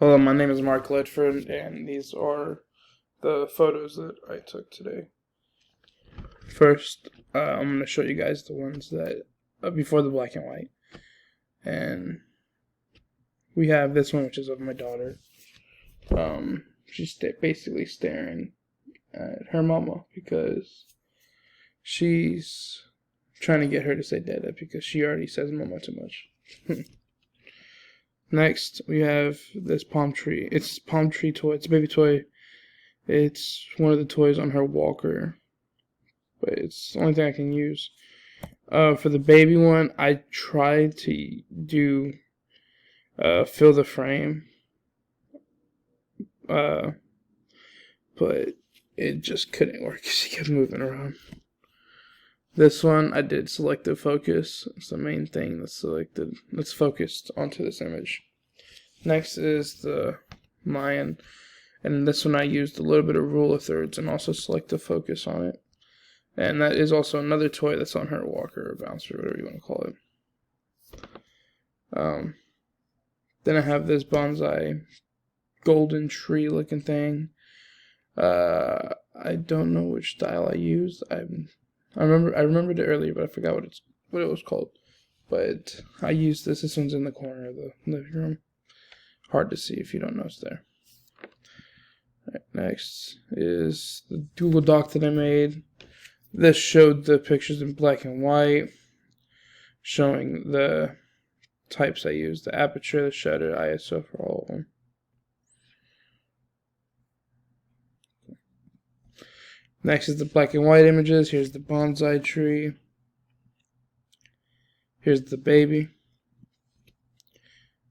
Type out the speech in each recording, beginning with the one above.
Hello, my name is Mark Ledford, and these are the photos that I took today. First, I'm going to show you guys the ones that before the black and white, and we have this one, which is of my daughter. She's basically staring at her mama because she's trying to get her to say dada because she already says mama too much. Next, we have this palm tree. It's a palm tree toy. It's a baby toy. It's one of the toys on her walker, but it's the only thing I can use. For the baby one, I tried to do fill the frame, but it just couldn't work because she kept moving around. This one, I did selective focus. It's the main thing that's selected. That's focused onto this image. Next is the Mayan. And this one I used a little bit of rule of thirds and also selective focus on it. And that is also another toy that's on her walker or bouncer, whatever you want to call it. Then I have this bonsai golden tree looking thing. I don't know which style I used. I remembered it earlier, but I forgot what it was called. But I used this. This one's in the corner of the living room. Hard to see if you don't know it's there. Right, next is the Google Doc that I made. This showed the pictures in black and white, showing the types I used, the aperture, the shutter, ISO for all of them. Next is the black and white images. Here's the bonsai tree. Here's the baby.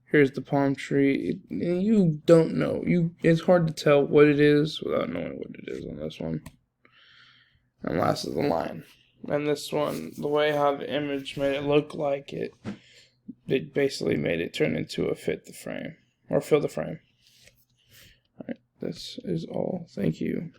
Here's the palm tree. You don't know. It's hard to tell what it is without knowing what it is on this one. And last is the line. And this one, the way how the image made it look like it basically made it turn into a fit the frame or fill the frame. All right, this is all. Thank you.